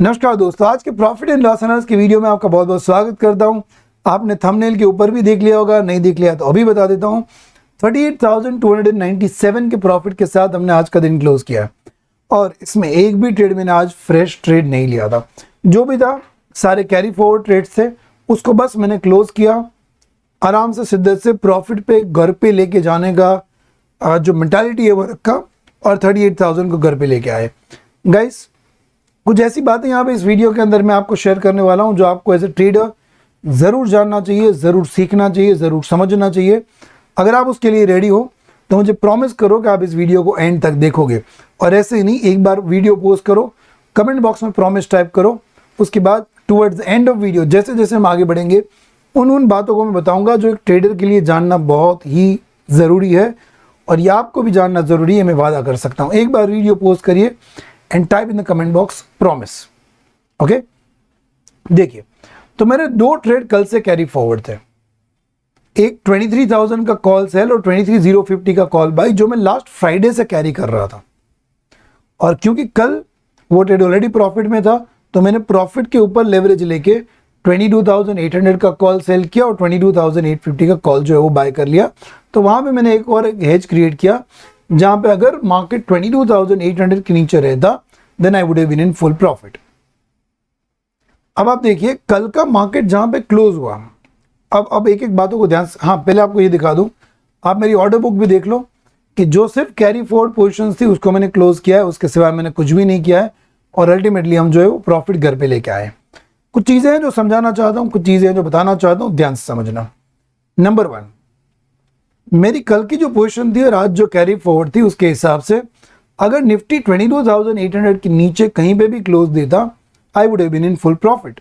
नमस्कार दोस्तों, आज के प्रॉफिट एंड लॉस एनालिसिस की वीडियो में आपका बहुत बहुत स्वागत करता हूं। आपने थंबनेल के ऊपर भी देख लिया होगा, नहीं देख लिया तो अभी बता देता हूं। 38,297 के प्रॉफिट के साथ हमने आज का दिन क्लोज किया और इसमें एक भी ट्रेड मैंने आज फ्रेश ट्रेड नहीं लिया था। जो भी था सारे कैरी फॉरवर्ड ट्रेड्स थे, उसको बस मैंने क्लोज किया। आराम से शिद्दत से प्रॉफिट पे घर पे लेके जाने का जो मेंटालिटी है वो रखा और 38,000 को घर पे लेके आए। गाइस, कुछ ऐसी बातें यहाँ पे इस वीडियो के अंदर मैं आपको शेयर करने वाला हूँ जो आपको एज ए ट्रेडर ज़रूर जानना चाहिए, ज़रूर सीखना चाहिए, ज़रूर समझना चाहिए। अगर आप उसके लिए रेडी हो तो मुझे प्रॉमिस करो कि आप इस वीडियो को एंड तक देखोगे। और ऐसे ही नहीं, एक बार वीडियो पोस्ट करो, कमेंट बॉक्स में प्रॉमिस टाइप करो, उसके बाद towards the end of video जैसे जैसे हम आगे बढ़ेंगे उन बातों को मैं बताऊँगा जो एक ट्रेडर के लिए जानना बहुत ही ज़रूरी है और ये आपको भी जानना ज़रूरी है, मैं वादा कर सकता हूँ। एक बार वीडियो पोस्ट करिए and type in the comment box promise. Okay, देखिए, तो मेरे दो ट्रेड कल से कैरी फॉरवर्ड थे। एक 23,000 का कॉल सेल और 23,050 का कॉल बाई, जो मैं लास्ट फ्राइडे से कैरी कर रहा था। और क्योंकि कल वो ट्रेड ऑलरेडी प्रॉफिट में था तो मैंने प्रॉफिट के ऊपर लेवरेज लेके 22,800 का कॉल सेल किया और 22,850 का कॉल जो है वो बाय कर लिया। तो वहां पे मैंने एक और हेज क्रिएट किया जहां पे अगर मार्केट 22,800 के नीचे रहता then I would have been in full profit. अब आप देखिए कल का मार्केट जहां पे क्लोज हुआ, अब एक एक बातों को ध्यान से, हाँ पहले आपको ये दिखा दूं, आप मेरी ऑर्डर बुक भी देख लो कि जो सिर्फ कैरी फॉरवर्ड पोजीशंस थी उसको मैंने क्लोज किया है, उसके सिवाय मैंने कुछ भी नहीं किया है और अल्टीमेटली हम जो है वो प्रॉफिट घर पे लेके आए। कुछ चीजें हैं जो समझाना चाहता हूँ, कुछ चीजें हैं जो बताना चाहता हूँ, ध्यान से समझना। नंबर 1, मेरी कल की जो पोजीशन थी और आज जो कैरी फॉरवर्ड थी उसके हिसाब से अगर निफ्टी 22,800 के नीचे कहीं पे भी क्लोज देता I would have been in full profit.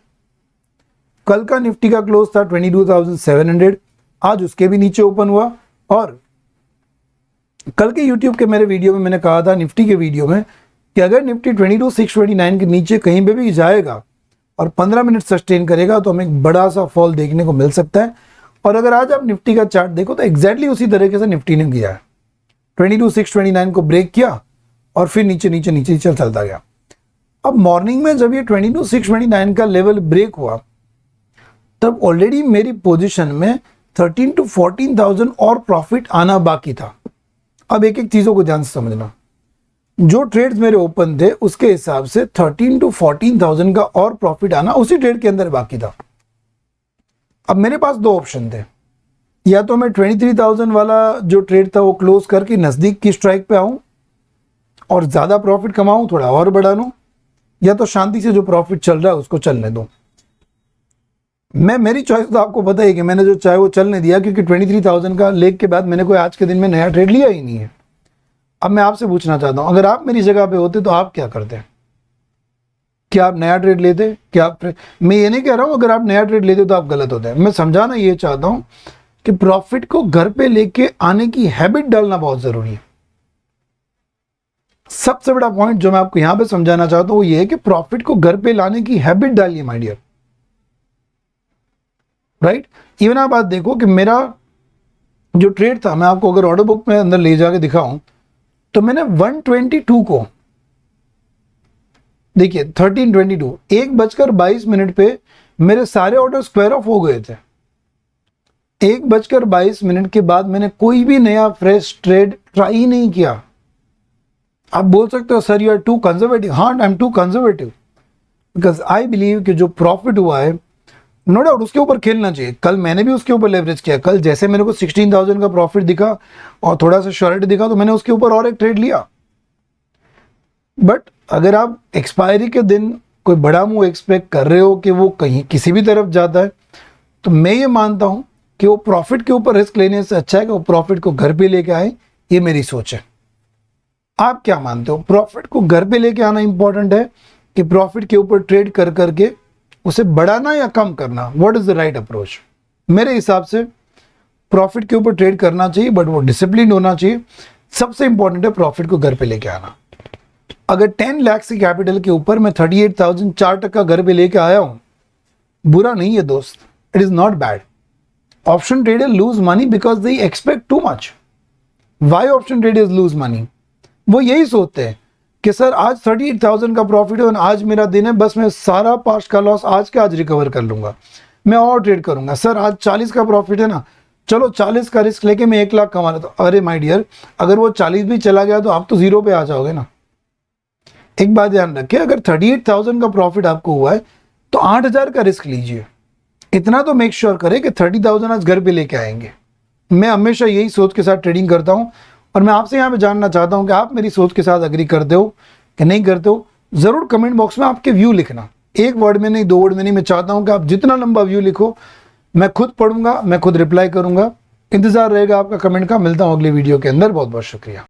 कल का निफ्टी का क्लोज था 22,700, आज उसके भी नीचे ओपन हुआ। और कल के यूट्यूब के मेरे वीडियो में मैंने कहा था, निफ्टी के वीडियो में, कि अगर निफ्टी 22,629 के नीचे कहीं पे भी जाएगा और 15 मिनट सस्टेन करेगा तो हमें एक बड़ा सा फॉल देखने को मिल सकता है। और अगर आज आप निफ्टी का चार्ट देखो तो एग्जैक्टली उसी तरीके से निफ्टी ने किया है। 22,629 को ब्रेक किया और फिर नीचे नीचे नीचे चलता गया। अब मॉर्निंग में जब ये 22,629 का लेवल ब्रेक हुआ तब ऑलरेडी मेरी पोजीशन में 13 to 14,000 और प्रॉफिट आना बाकी था। अब एक एक चीजों को ध्यान से समझना। जो ट्रेड्स मेरे ओपन थे उसके हिसाब से 13 to 14,000 का और प्रॉफिट आना उसी ट्रेड के अंदर बाकी था। अब मेरे पास दो ऑप्शन थे, या तो मैं 23,000 वाला जो ट्रेड था वो क्लोज करके नजदीक की स्ट्राइक पे आऊं और ज्यादा प्रॉफिट कमाऊं, थोड़ा और बढ़ा लूं, या तो शांति से जो प्रॉफिट चल रहा है उसको चलने दूं। मेरी चॉइस तो आपको पता ही कि मैंने जो चाहे वो चलने दिया, क्योंकि 23,000 का लेग के बाद मैंने कोई आज के दिन में नया ट्रेड लिया ही नहीं है। अब मैं आपसे पूछना चाहता हूं, अगर आप मेरी जगह पे होते तो आप क्या करते? क्या आप नया ट्रेड लेते? क्या आप मैं ये नहीं कह रहा हूं अगर आप नया ट्रेड लेते तो आप गलत होते हैं। मैं समझाना ये चाहता हूं कि प्रॉफिट को घर पे लेके आने की हैबिट डालना बहुत जरूरी है। सबसे बड़ा पॉइंट जो मैं आपको यहां पे समझाना चाहता हूं वो ये है कि प्रॉफिट को घर पे लाने की हैबिट डालिए माय डियर। राइट, इवन आप बात देखो कि मेरा जो ट्रेड था, मैं आपको अगर ऑर्डर बुक में अंदर ले जाके दिखाऊं तो मैंने 122 को, देखिए 1322, 1:22 पे मेरे सारे ऑर्डर स्क्वायर ऑफ हो गए थे। 1:22 के बाद मैंने कोई भी नया फ्रेश ट्रेड ट्राई ही नहीं किया। आप बोल सकते हो sir you are too conservative. हाँ, I am too conservative because I believe कि जो प्रॉफिट हुआ है नो डाउट उसके ऊपर खेलना चाहिए। कल मैंने भी उसके ऊपर लेवरेज किया। कल जैसे मेरे को 16,000 का प्रॉफिट दिखा और थोड़ा सा श्योरिटी दिखा तो मैंने उसके ऊपर और एक ट्रेड लिया। बट अगर आप एक्सपायरी के दिन कोई बड़ा मूव एक्सपेक्ट कर रहे हो कि वो कहीं किसी भी तरफ जाता है तो मैं ये मानता हूं कि वो प्रॉफिट के ऊपर रिस्क लेने से अच्छा है कि वो प्रॉफिट को घर पे लेके आए। ये मेरी सोच है। आप क्या मानते हो? प्रॉफिट को घर पे लेके आना इंपॉर्टेंट है कि प्रॉफिट के ऊपर ट्रेड कर करके उसे बढ़ाना या कम करना? What is the right approach? मेरे हिसाब से प्रॉफिट के ऊपर ट्रेड करना चाहिए, बट वो डिसिप्लिन होना चाहिए। सबसे इंपॉर्टेंट है प्रॉफिट को घर पे लेके आना। अगर 10 लाख की कैपिटल के ऊपर मैं 38,000 4% घर पे लेके आया हूं, बुरा नहीं है दोस्त, it is not bad. Option trader lose money because they expect too much. Why option traders lose money? वो यही सोचते हैं कि सर आज 38,000 का प्रॉफिट है और आज मेरा दिन है, बस मैं सारा पास्ट का लॉस आज के आज रिकवर कर लूंगा, मैं और ट्रेड करूंगा। सर आज 40 का प्रॉफिट है ना, चलो 40 का रिस्क लेके मैं 1 लाख कमा लेता हूँ। अरे माय डियर, अगर वो 40 भी चला गया तो आप तो जीरो पे आ जाओगे ना। एक बात ध्यान रखिए, अगर 38,000 का प्रॉफिट आपको हुआ है तो 8,000 का रिस्क लीजिए। इतना तो मेक श्योर करें कि 30,000 आज घर पे लेके आएंगे। मैं हमेशा यही सोच के साथ ट्रेडिंग करता हूँ और मैं आपसे यहाँ पे जानना चाहता हूँ कि आप मेरी सोच के साथ अग्री करते हो कि नहीं करते हो। ज़रूर कमेंट बॉक्स में आपके व्यू लिखना, 1 वर्ड में नहीं, 2 वर्ड में नहीं। मैं चाहता हूँ कि आप जितना लंबा व्यू लिखो मैं खुद पढ़ूंगा, मैं खुद रिप्लाई करूंगा। इंतजार रहेगा आपका कमेंट का। मिलता हूँ अगले वीडियो के अंदर। बहुत बहुत शुक्रिया।